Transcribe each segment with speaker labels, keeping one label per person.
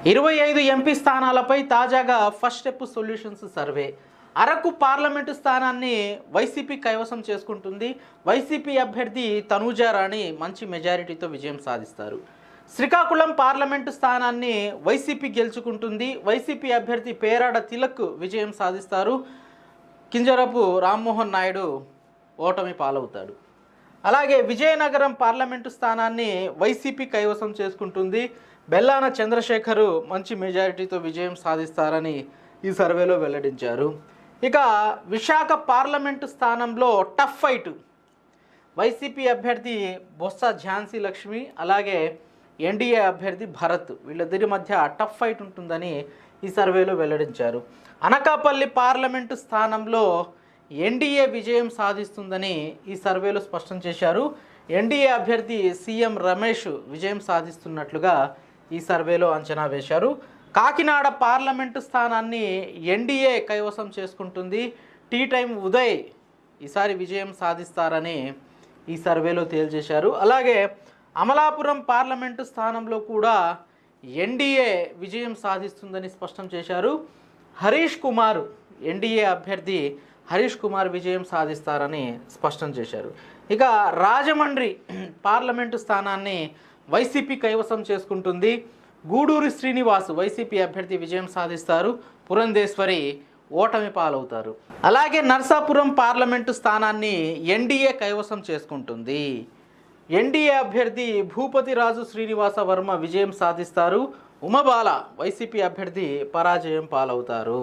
Speaker 1: 25 MP స్థానాలపై తాజాగా first step solutions survey. Araku parliament స్థానాన్ని YCP కైవసం చేసుకుంటుంది. వైసీపీ అభ్యర్థి తనూజా రాణి మంచి మెజారిటీతో విజయం సాధిస్తారు. శ్రీకాకుళం పార్లమెంటు స్థానాన్ని వైసీపీ గెలుచుకుంటుంది. వైసీపీ అభ్యర్థి పేరాడ తిలక్ విజయం సాధిస్తారు. కింజరపు రామ్మోహన్ నాయుడు ఓటమి పాలవుతాడు. అలాగే విజయనగరం పార్లమెంటు స్థానాన్ని వైసీపీ కైవసం చేసుకుంటుంది. బెల్లాన చంద్రశేఖరు మంచి మెజారిటీతో విజయం సాధిస్తారని ఈ సర్వేలో వెల్లడించారు. ఇక విశాఖ పార్లమెంటు స్థానంలో టఫ్ ఫైట్. వైసీపీ అభ్యర్థి బొత్స ఝాన్సీ లక్ష్మి, అలాగే ఎన్డీఏ అభ్యర్థి భరత్, వీళ్ళిద్దరి మధ్య టఫ్ ఫైట్ ఉంటుందని ఈ సర్వేలో వెల్లడించారు. అనకాపల్లి పార్లమెంటు స్థానంలో ఎన్డీఏ విజయం సాధిస్తుందని ఈ సర్వేలో స్పష్టం చేశారు. ఎన్డీఏ అభ్యర్థి సీఎం రమేష్ విజయం సాధిస్తున్నట్లుగా ఈ సర్వేలో అంచనా వేశారు. కాకినాడ పార్లమెంటు స్థానాన్ని ఎన్డీఏ కైవసం చేసుకుంటుంది. టీ టైం ఉదయ్ ఈసారి విజయం సాధిస్తారని ఈ సర్వేలో తేల్చేశారు. అలాగే అమలాపురం పార్లమెంటు స్థానంలో కూడా ఎన్డీఏ విజయం సాధిస్తుందని స్పష్టం చేశారు. హరీష్ కుమార్, ఎన్డీఏ అభ్యర్థి హరీష్ కుమార్ విజయం సాధిస్తారని స్పష్టం చేశారు. ఇక రాజమండ్రి పార్లమెంటు స్థానాన్ని వైసీపీ కైవసం చేసుకుంటుంది. గూడూరి శ్రీనివాస్ వైసీపీ అభ్యర్థి విజయం సాధిస్తారు. పురంధేశ్వరి ఓటమి పాలవుతారు. అలాగే నర్సాపురం పార్లమెంటు స్థానాన్ని ఎన్డీఏ కైవసం చేసుకుంటుంది. ఎన్డీఏ అభ్యర్థి భూపతిరాజు శ్రీనివాస వర్మ విజయం సాధిస్తారు. ఉమబాల వైసీపీ అభ్యర్థి పరాజయం పాలవుతారు.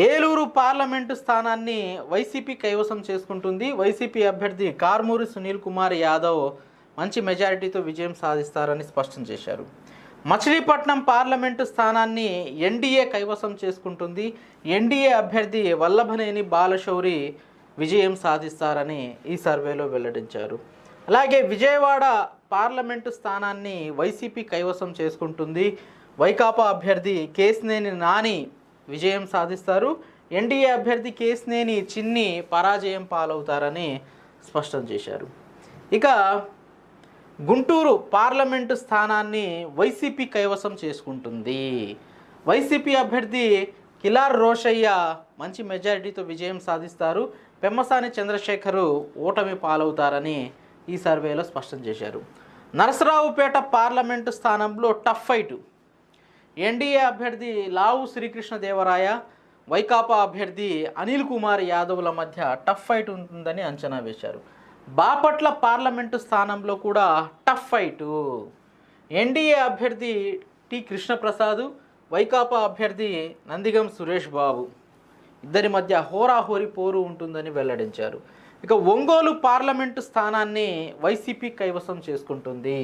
Speaker 1: ఏలూరు పార్లమెంటు స్థానాన్ని వైసీపీ కైవసం చేసుకుంటుంది. వైసీపీ అభ్యర్థి కార్మూరి సునీల్ కుమార్ యాదవ్ మంచి మెజారిటీతో విజయం సాధిస్తారని స్పష్టం చేశారు. మచిలీపట్నం పార్లమెంటు స్థానాన్ని ఎన్డీఏ కైవసం చేసుకుంటుంది. ఎన్డీఏ అభ్యర్థి వల్లభనేని బాలశౌరి విజయం సాధిస్తారని ఈ సర్వేలో వెల్లడించారు. అలాగే విజయవాడ పార్లమెంటు స్థానాన్ని వైసీపీ కైవసం చేసుకుంటుంది. వైకాపా అభ్యర్థి కేశినేని నాని విజయం సాధిస్తారు. ఎన్డీఏ అభ్యర్థి కేశినేని చిన్ని పరాజయం పాలవుతారని స్పష్టం చేశారు. ఇక గుంటూరు పార్లమెంటు స్థానాన్ని వైసీపీ కైవసం చేసుకుంటుంది. వైసీపీ అభ్యర్థి కిలార్ రోషయ్య మంచి మెజారిటీతో విజయం సాధిస్తారు. పెమ్మసాని చంద్రశేఖరు ఓటమి పాలవుతారని ఈ సర్వేలో స్పష్టం చేశారు. నరసరావుపేట పార్లమెంటు స్థానంలో టఫ్ ఫైట్. ఎన్డీఏ అభ్యర్థి లావు శ్రీకృష్ణదేవరాయ, వైకాపా అభ్యర్థి అనిల్ కుమార్ యాదవ్ల మధ్య టఫ్ ఫైట్ ఉంటుందని అంచనా వేశారు. బాపట్ల పార్లమెంటు స్థానంలో కూడా టఫ్ ఫైటు. ఎన్డీఏ అభ్యర్థి టి కృష్ణప్రసాద్, వైకాపా అభ్యర్థి నందిగం సురేష్ బాబు, ఇద్దరి మధ్య హోరాహోరీ పోరు ఉంటుందని వెల్లడించారు. ఇక ఒంగోలు పార్లమెంటు స్థానాన్ని వైసీపీ కైవసం చేసుకుంటుంది.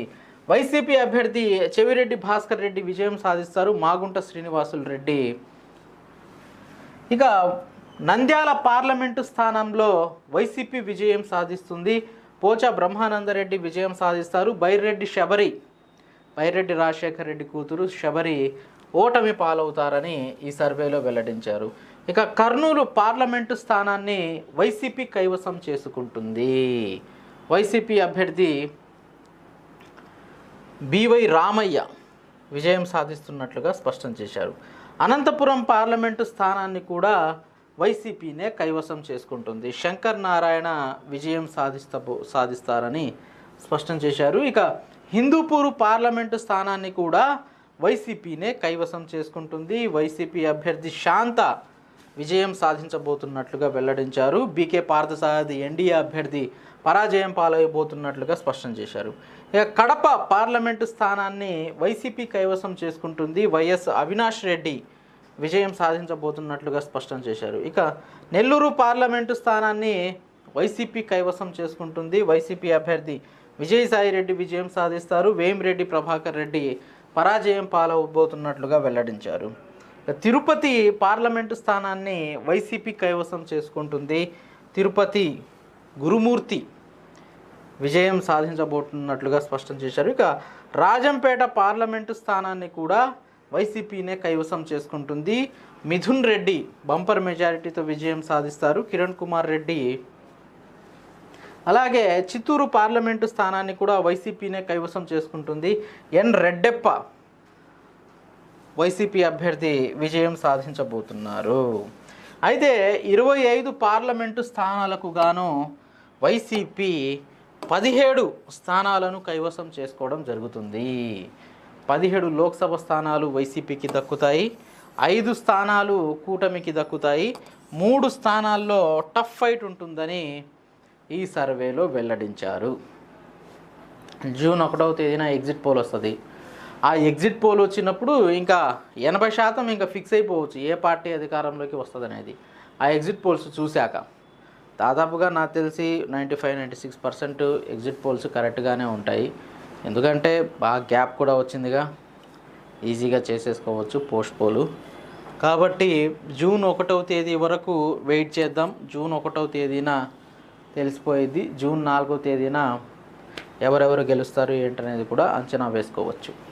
Speaker 1: వైసీపీ అభ్యర్థి చెవిరెడ్డి భాస్కర్ రెడ్డి విజయం సాధిస్తారు. మాగుంట శ్రీనివాసులు రెడ్డి. ఇక నంద్యాల పార్లమెంటు స్థానంలో వైసీపీ విజయం సాధిస్తుంది. పోచా బ్రహ్మానందరెడ్డి విజయం సాధిస్తారు. బైరెడ్డి రాజశేఖర్ రెడ్డి కూతురు శబరి ఓటమి పాలవుతారని ఈ సర్వేలో వెల్లడించారు. ఇక కర్నూలు పార్లమెంటు స్థానాన్ని వైసీపీ కైవసం చేసుకుంటుంది. వైసీపీ అభ్యర్థి బివై రామయ్య విజయం సాధిస్తున్నట్లుగా స్పష్టం చేశారు. అనంతపురం పార్లమెంటు స్థానాన్ని కూడా వైసీపీనే కైవసం చేసుకుంటుంది. శంకర్ నారాయణ విజయం సాధిస్తారని స్పష్టం చేశారు. ఇక హిందూపూర్ పార్లమెంటు స్థానాన్ని కూడా వైసీపీనే కైవసం చేసుకుంటుంది. వైసీపీ అభ్యర్థి శాంత విజయం సాధించబోతున్నట్లుగా వెల్లడించారు. బీకే పార్థసారథి ఎన్డీఏ అభ్యర్థి పరాజయం పాలైపోతున్నట్లుగా స్పష్టం చేశారు. ఇక కడప పార్లమెంటు స్థానాన్ని వైసీపీ కైవసం చేసుకుంటుంది. వైఎస్ అవినాష్ రెడ్డి విజయం సాధించబోతున్నట్లుగా స్పష్టం చేశారు. ఇక నెల్లూరు పార్లమెంటు స్థానాన్ని వైసీపీ కైవసం చేసుకుంటుంది. వైసీపీ అభ్యర్థి విజయసాయి రెడ్డి విజయం సాధిస్తారు. వేమిరెడ్డి ప్రభాకర్ రెడ్డి పరాజయం పాలవబోతున్నట్లుగా వెల్లడించారు. తిరుపతి పార్లమెంటు స్థానాన్ని వైసీపీ కైవసం చేసుకుంటుంది. తిరుపతి గురుమూర్తి విజయం సాధించబోతున్నట్లుగా స్పష్టం చేశారు. ఇక రాజంపేట పార్లమెంటు స్థానాన్ని కూడా వైసీపీనే కైవసం చేసుకుంటుంది. మిథున్ రెడ్డి బంపర్ మెజారిటీతో విజయం సాధిస్తారు. కిరణ్ కుమార్ రెడ్డి, అలాగే చిత్తూరు పార్లమెంటు స్థానాన్ని కూడా వైసీపీనే కైవసం చేసుకుంటుంది. ఎన్ రెడ్డెప్ప, వైసీపీ అభ్యర్థి వైసీపీనే కైవసం చేసుకుంటుంది. అలాగే చిత్తూరు పార్లమెంటు స్థానాన్ని కూడా వైసీపీనే కైవసం చేసుకుంటుంది. మిథున్ రెడ్డి బంపర్ మెజారిటీతో విజయం సాధిస్తారు. కిరణ్ కుమార్ రెడ్డి, అలాగే చిత్తూరు పార్లమెంటు స్థానాన్ని కూడా వైసీపీనే కైవసం చేసుకుంటుంది. వైసీపీ అభ్యర్థి విజయం సాధించబోతున్నారు. అయితే 25 పార్లమెంటు స్థానాలకు గాను వైసీపీ 17 స్థానాలను కైవసం చేసుకోవడం జరుగుతుంది. 17 లోక్సభ స్థానాలు వైసీపీకి దక్కుతాయి, 5 స్థానాలు కూటమికి దక్కుతాయి, 3 స్థానాల్లో టఫ్ ఫైట్ ఉంటుందని ఈ సర్వేలో వెల్లడించారు. జూన్ 1వ తేదీన ఎగ్జిట్ పోల్ వస్తుంది. ఆ ఎగ్జిట్ పోల్ వచ్చినప్పుడు ఇంకా 80% ఇంకా ఫిక్స్ అయిపోవచ్చు ఏ పార్టీ అధికారంలోకి వస్తుంది అనేది. ఆ ఎగ్జిట్ పోల్స్ చూశాక దాదాపుగా నాకు తెలిసి 95-96% ఎగ్జిట్ పోల్స్ కరెక్ట్గానే ఉంటాయి. ఎందుకంటే బాగా గ్యాప్ కూడా వచ్చిందిగా, ఈజీగా చేసేసుకోవచ్చు పోస్ట్ పోలు. కాబట్టి జూన్ 1వ తేదీ వరకు వెయిట్ చేద్దాం. జూన్ 1వ తేదీన తెలిసిపోయింది. జూన్ 4వ తేదీన ఎవరెవరు గెలుస్తారు ఏంటనేది కూడా అంచనా వేసుకోవచ్చు.